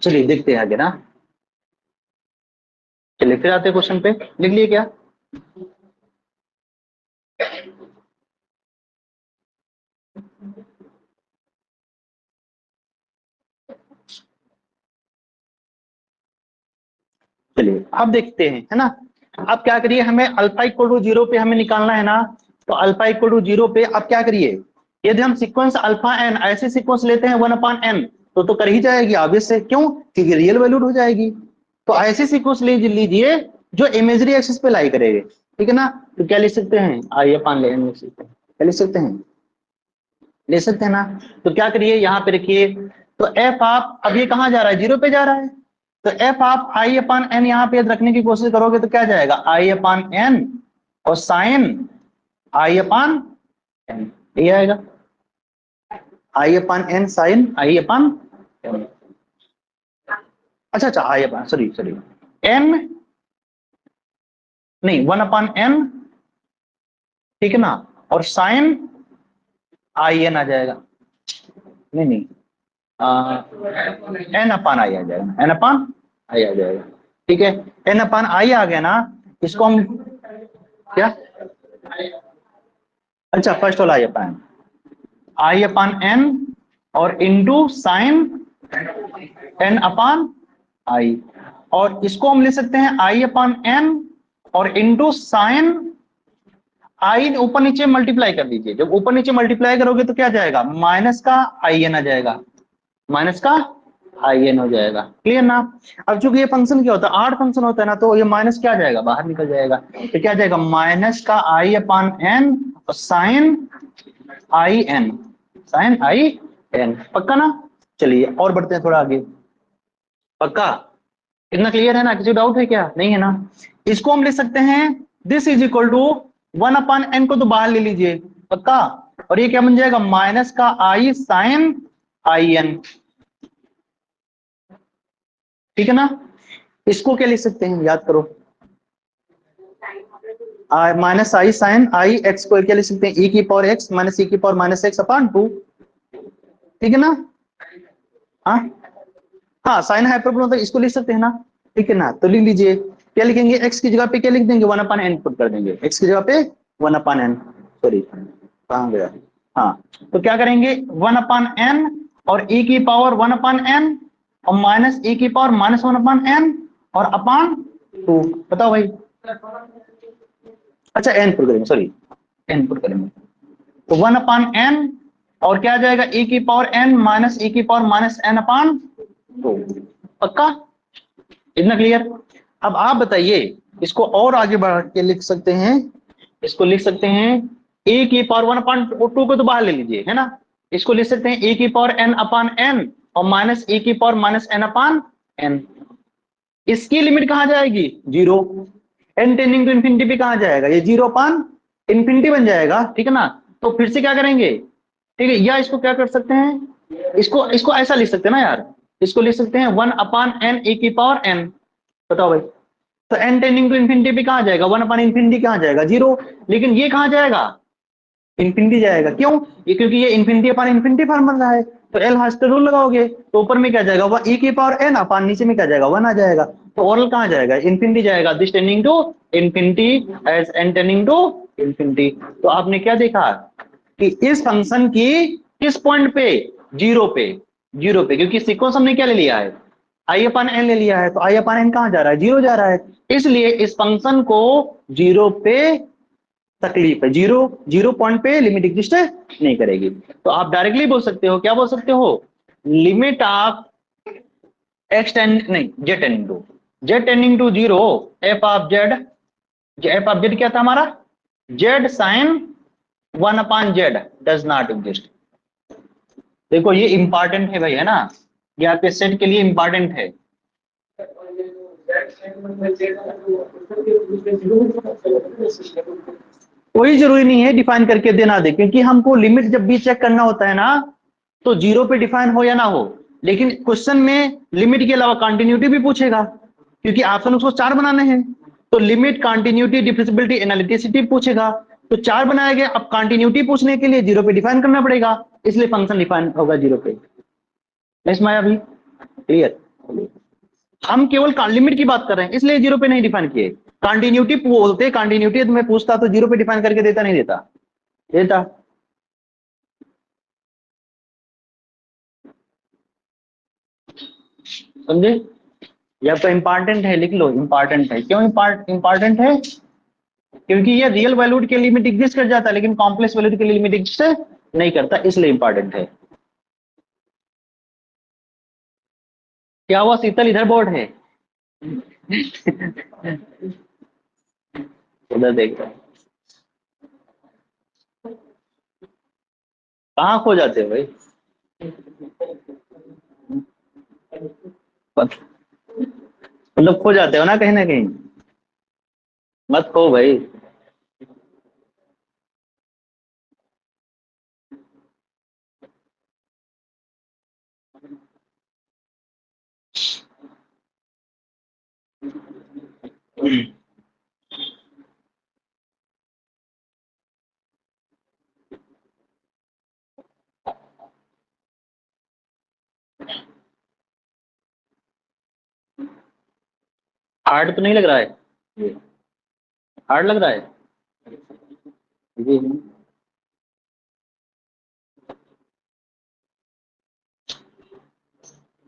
चलिए देखते हैं आगे ना। चलिए फिर आते हैं क्वेश्चन पे, लिख लिए क्या? चलिए अब देखते हैं, है ना। अब क्या करिए, हमें अल्फा इक्वल टू 0 पे हमें निकालना है ना। तो अल्फा इक्वल टू 0 पे अब क्या करिए, यदि हम सीक्वेंस अल्फा एन ऐसे सीक्वेंस लेते हैं 1/n, तो कर ही जाएगी ऑब्वियस है, क्यों? क्योंकि रियल वैल्यूड हो जाएगी। तो ऐसे सीक्वेंस लीजिए जो इमेजरी एक्सिस पे लाई करेंगे, ठीक है ना। तो क्या लिख सकते हैं, I/n लिख सकते हैं। क्या लिख सकते हैं? ले सकते हैं ना। तो क्या करिए, यहाँ पे रखिए, तो एफ आप, अब ये कहाँ जा रहा है, 0 पे जा रहा है। तो एफ आप I/n यहाँ पे रखने की कोशिश करोगे तो क्या जाएगा, I/n और साइन I/n, ये आएगा I/n साइन I/n। अच्छा सॉरी n नहीं 1/n, ठीक है ना, और साइन I/n आ जाएगा। नहीं n/i आ जाएगा, n/i आ जाएगा, ठीक है। n/i आ गया ना, इसको हम क्या, अच्छा फर्स्ट वाला I/n और इंटू साइन n/i, और इसको हम ले सकते हैं I/n और इंटू साइन आई, ऊपर नीचे मल्टीप्लाई कर दीजिए। जब ऊपर नीचे मल्टीप्लाई करोगे तो क्या जाएगा, माइनस का I/n आ जाएगा, माइनस का I/n हो जाएगा। क्लियर ना। अब चूंकि ये फंक्शन क्या होता है, आड फंक्शन होता है ना, तो ये माइनस क्या आ जाएगा, बाहर निकल जाएगा। तो क्या जाएगा, माइनस का I/n और साइन I/n, साइन I/n। पक्का ना। चलिए और बढ़ते हैं थोड़ा आगे। पक्का, इतना क्लियर है ना, किसी डाउट है क्या, नहीं है ना। इसको हम लिख सकते हैं, this is equal to 1/n को तो बाहर ले लीजिए, पक्का। और ये क्या बन जाएगा, माइनस का I साइन I/n, ठीक है ना। इसको क्या लिख सकते हैं, याद करो, minus I sine I x को क्या लिख सकते हैं, e की पावर x माइनस e की पावर माइनस x/2, ठीक है ना। हाँ हाँ, साइन हाइपरबोला होता है, इसको लिख सकते हैं ना, ठीक है ना। तो लिख लीजिए, क्या लिखेंगे, x की जगह पे क्या लिख देंगे, 1/n पुट कर देंगे, x की जगह पे 1/n, सॉरी कहां गया, हाँ। तो क्या करेंगे, 1/n और e की पावर 1/n और माइनस e की पावर माइनस 1/n और अपान 2, बताओ भाई। अच्छा n पुट करेंगे, सॉरी n पुट करेंगे, तो 1/n और क्या आ जाएगा, e की पावर n माइनस e की पावर माइनस n/2, पक्का, इतना क्लियर। अब आप बताइए, इसको और आगे बढ़ा के लिख सकते हैं, इसको लिख सकते हैं a की पावर 1/2 को तो बाहर ले लीजिए, है ना। इसको लिख सकते हैं a की पावर n/n और माइनस e की पावर माइनस n/n। इसकी लिमिट कहां जाएगी, 0। n टेंडिंग टू इंफिनिटी भी कहां जाएगा, ये 0/इंफिनिटी बन जाएगा, ठीक है ना। तो फिर से क्या करेंगे, ठीक है, या इसको क्या कर सकते हैं, इसको इसको ऐसा लिख सकते हैं ना यार, इसको लिख सकते हैं 1/n e की पावर n, बताओ भाई। तो n टेंडिंग टू इंफिनिटी भी कहां जाएगा, 1/इंफिनिटी कहां जाएगा, 0। लेकिन ये कहां जाएगा, इंफिनिटी जाएगा, क्यों, ये क्योंकि ये इंफिनिटी फॉर्म बन रहा है। तो एल हॉस्पिटल रूल लगाओगे तो ऊपर में क्या जाएगा, वह e की पावर n अपान नीचे में क्या जाएगा, 1 आ जाएगा। तो ओरल कहां जाएगा, इंफिनिटी जाएगा, this tending to infinity as n tending to infinity. तो आपने क्या देखा कि इस फंक्शन की किस पॉइंट पे, 0 पे, 0 पे, क्योंकि सीक्वेंस हमने क्या ले लिया है, I/n ले लिया है। तो I/n कहां जा रहा है, 0 जा रहा है, इसलिए इस फंक्शन को 0 पे तकलीफ है, 0 पॉइंट पे लिमिट एग्जिस्ट नहीं करेगी। तो आप डायरेक्टली बोल सकते हो, क्या बोल सकते हो, लिमिट ऑफ x टेंड नहीं z tending to 0 f of z क्या था हमारा, z sine 1/z does not exist. देखो ये इंपॉर्टेंट है भाई, है ना, ये आपके सेट के लिए इंपॉर्टेंट है। कोई जरूरी नहीं है डिफाइन करके देना दे, क्योंकि हमको लिमिट जब भी चेक करना होता है ना, तो 0 पे डिफाइन हो या ना हो, लेकिन क्वेश्चन में लिमिट के अलावा कंटिन्यूटी भी पूछेगा, क्योंकि ऑप्शन उसको 4 बनाने हैं। तो लिमिट, कंटिन्यूटी, डिफरेंशिएबिलिटी, एनालिटिसिटी पूछेगा, तो 4 बनाया गया। अब कंटिन्यूटी पूछने के लिए 0 पे डिफाइन करना पड़ेगा, इसलिए फंक्शन डिफाइन होगा 0 पे। माया भी क्लियर। हम केवल लिमिट की बात कर रहे हैं, इसलिए जीरो पे नहीं डिफाइन किए। कंटिन्यूटी बोलते, कंटिन्यूटी मैं पूछता तो जीरो पे डिफाइन करके देता नहीं देता? देता। समझे? ये आपका इंपॉर्टेंट है, लिख लो इंपॉर्टेंट है। क्यों इंपॉर्टेंट है? क्योंकि ये रियल वैल्यूड के लिमिट एग्जिस्ट कर जाता है, लेकिन कॉम्प्लेक्स वैल्यूड के लिए लिमिट एग्जिस्ट नहीं करता, इसलिए इंपॉर्टेंट है। क्या हुआ शीतल, इधर बोर्ड है? उधर देख रहा, कहाँ खो जाते हो भाई? मतलब खो जाते हो ना कहीं ना कहीं, मत खो भाई। हार्ड तो नहीं लग रहा है? हार्ड लग रहा है जी?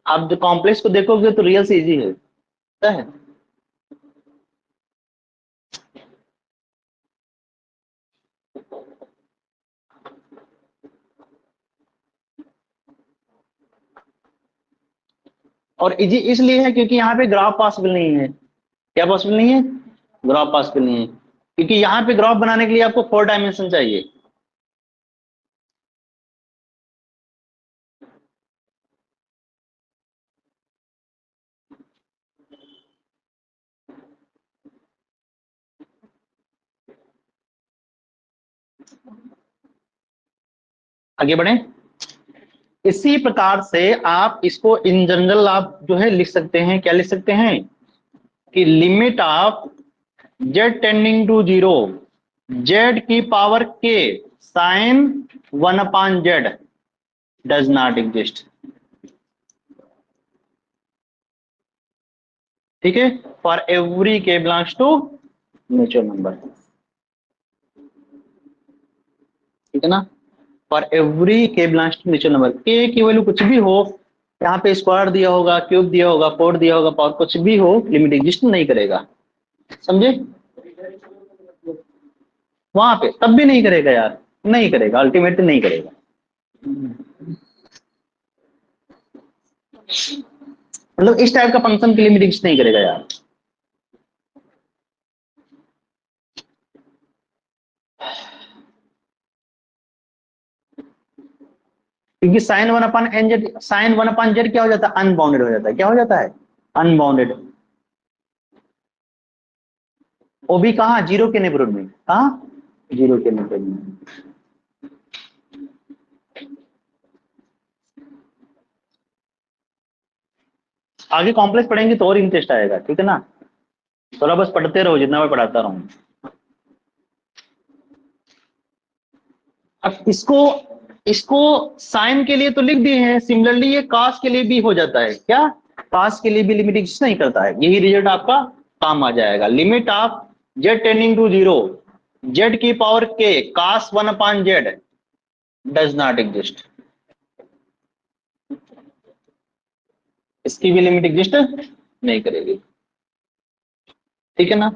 आप जो कॉम्प्लेक्स को देखोगे तो रियल से इजी है, पता है? और इजी इसलिए है क्योंकि यहाँ पे ग्राफ पॉसिबल नहीं है। क्या पॉसिबल नहीं है? ग्राफ पॉसिबल नहीं है, क्योंकि यहाँ पे ग्राफ बनाने के लिए आपको 4 डायमेंशन चाहिए। आगे बढ़े। इसी प्रकार से आप इसको इन जनरल आप जो है लिख सकते हैं, क्या लिख सकते हैं कि limit of Z tending to zero, Z की power K sine 1/z does not exist. ठीक है, for every K belongs to natural number. ठीक है ना? For every K belongs to natural number, K की वैल्यू कुछ भी हो, यहाँ पे स्क्वायर दिया होगा, क्यूब दिया होगा, 4 दिया होगा, पावर कुछ भी हो, लिमिट एग्जिस्ट नहीं करेगा। समझे? वहां पे तब भी नहीं करेगा यार, नहीं करेगा, अल्टीमेटली नहीं करेगा। मतलब इस टाइप का फंक्शन के लिमिट एग्जिस्ट नहीं करेगा यार। क्योंकि साइन 1/n साइन 1/z क्या हो जाता है? अनबाउंडेड हो जाता है। क्या हो जाता है? अनबाउंडेड। वो भी कहाँ? जीरो के नेबरहुड में। कहाँ? जीरो के नेबरहुड में। आगे कॉम्प्लेक्स पढ़ेंगे तो और इंटरेस्ट आएगा, ठीक है ना? थोड़ा बस पढ़ते रहो जितना मैं पढ़ाता रहूं। अब इसको इसको साइन के लिए तो लिख दिए हैं, सिमिलरली ये कास के लिए भी हो जाता है। क्या? कास के लिए भी लिमिट एग्जिस्ट नहीं करता है। यही रिजल्ट आपका काम आ जाएगा। Limit of Z tending to zero, Z की power K cos 1/z does not exist. इसकी भी लिमिट एग्जिस्ट नहीं करेगी। ठीक है ना?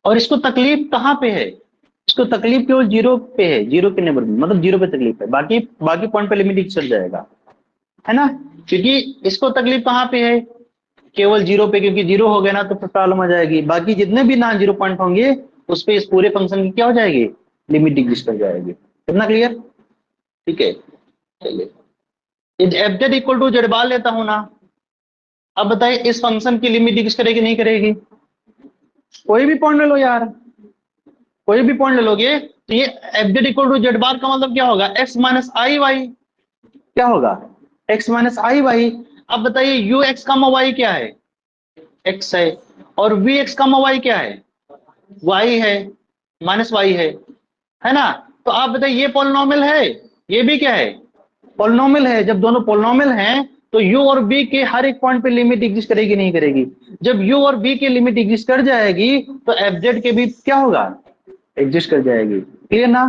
और इसको तकलीफ कहाँ पे है? इसको तकलीफ केवल जीरो पे है, जीरो के नेबर में, मतलब जीरो पे तकलीफ है, बाकी बाकी पॉइंट पे लिमिट चल जाएगा, है ना? क्योंकि इसको तकलीफ कहाँ पे है? केवल जीरो पे, क्योंकि जीरो हो गया ना तो प्रॉब्लम आ जाएगी। बाकी जितने भी नॉन जीरो पॉइंट होंगे उस पे इस पूरे फंक्शन की क्या हो जाएगी? लिमिट एग्जिस्ट कर जाएगी। कितना क्लियर? ठीक है, चलिए F Z equal to Z bar लेता हूं ना। अब बताइए इस फंक्शन की लिमिट डिक्रीज करेगी नहीं करेगी? कोई भी पॉइंट ले लो यार, कोई भी पॉइंट ले लोगे तो ये F Z equal to Z bar का मतलब क्या होगा? X minus I Y. क्या होगा? X minus I Y. अब बताइए यू एक्स कामा वाई क्या है? एक्स है। और वी एक्स कामा वाई क्या है? वाई है, माइनस वाई है ना? तो आप बताइए ये पॉलिनोमियल है, ये भी क्या है? पॉलिनोमियल है। जब दोनों पॉलिनोमियल हैं तो u और b के हर एक पॉइंट पे लिमिट एग्जिस्ट करेगी नहीं करेगी? जब u और b की लिमिट एग्जिस्ट कर जाएगी तो एफ जेड के भी क्या होगा? एग्जिस्ट कर जाएगी। क्लियर ना?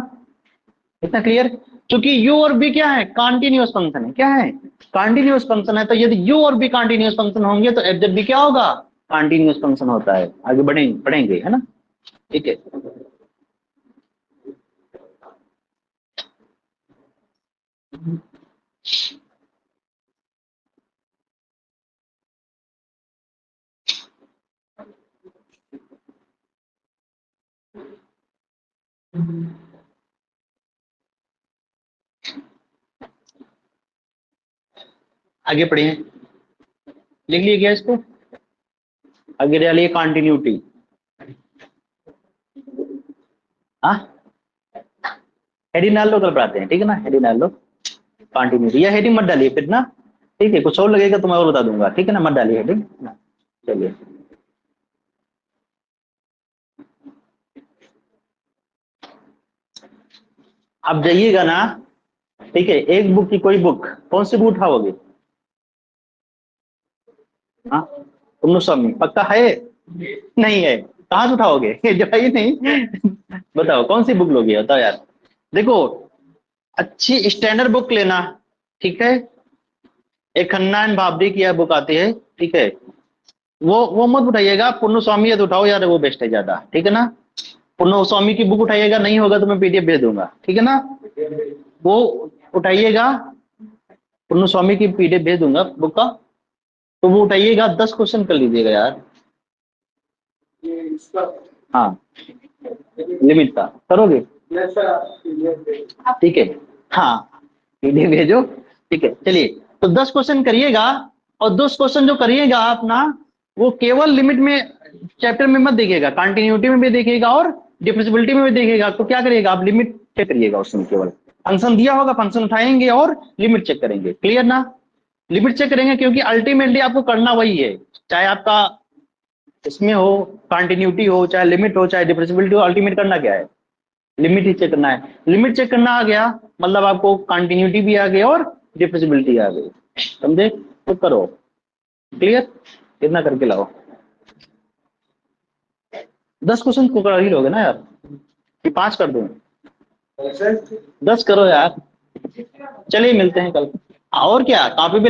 इतना क्लियर? क्योंकि u और b क्या है? कॉन्टिन्यूअस फंक्शन है। क्या है? कॉन्टिन्यूअस फंक्शन है। तो यदि u और b कॉन्टिन्यूअस फंक्शन होंगे तो एफ जेड भी क्या होगा? कॉन्टिन्यूअस फंक्शन होता है। आगे बढ़ेंगे है ना? ठीक है। आगे पढ़िए, लिख लिए क्या इसको? आगे डालिए कॉन्टिन्यूटी। हाँ, हेडिंग डाल लो, कल पढ़ाते हैं, ठीक है ना? हेडिंग डाल लो कॉन्टिन्यूटी, या हेडिंग मत डालिए फिर ना, ठीक है? कुछ और लगेगा तो मैं और बता दूंगा, ठीक है ना? मत डालिए हेडिंग ना। चलिए, अब जाइएगा ना, ठीक है? एक बुक की कोई बुक, कौन सी बुक उठाओगे? हाँ, तुम स्वामी पक्का है? नहीं है? कहाँ से उठाओगे? जो है ही नहीं। बताओ कौन सी बुक लोगे, बताओ यार। देखो, अच्छी स्टैंडर्ड बुक लेना, ठीक है? एक खन्ना एंड भाबड़ी की बुक आती है, ठीक है? वो मत उठाइएगा, पुन्नु स्वामी तो उठाओ यार, वो बेस्ट है ज्यादा, ठीक है ना? पुन्नु स्वामी की बुक उठाइएगा, नहीं होगा तो मैं पीडीएफ भेज दूंगा, ठीक है ना? वो उठाइएगा, पुन्नु स्वामी की पीडीएफ भेज दूंगा बुक का, तो वो उठाइएगा, 10 क्वेश्चन कर लीजिएगा यार। हाँ, लिमिट का करोगे? ठीक है, हाँ, पीडीएफ भेजो, ठीक है? चलिए, तो 10 क्वेश्चन करिएगा, और 10 क्वेश्चन जो करिएगा आप ना, वो केवल लिमिट में चैप्टर में मत देखिएगा, कंटिन्यूटी में भी देखिएगा और डिफरेंशियबिलिटी में भी देखिएगा। तो क्या करिएगा आप? लिमिट चेक करिएगा उसमें, केवल फंक्शन दिया होगा, फंक्शन उठाएंगे और लिमिट चेक करेंगे। क्लियर ना? लिमिट चेक करेंगे क्योंकि अल्टीमेटली आपको करना वही है, चाहे आपका इसमें हो, कंटिन्यूटी हो, चाहे लिमिट हो, चाहे डिफरेंशियबिलिटी हो, अल्टीमेट करना क्या है? लिमिट ही चेक करना है। लिमिट चेक करना आ गया मतलब आपको कंटिन्यूटी भी आ गई और डिफरेंशियबिलिटी आ गई, समझे? तो करो, क्लियर? इतना करके लाओ, 10 क्वेश्चन को कर ही लोगे ना यार, कि 5 कर दूं? 10 करो यार। चलिए मिलते हैं कल, और क्या, कॉपी पे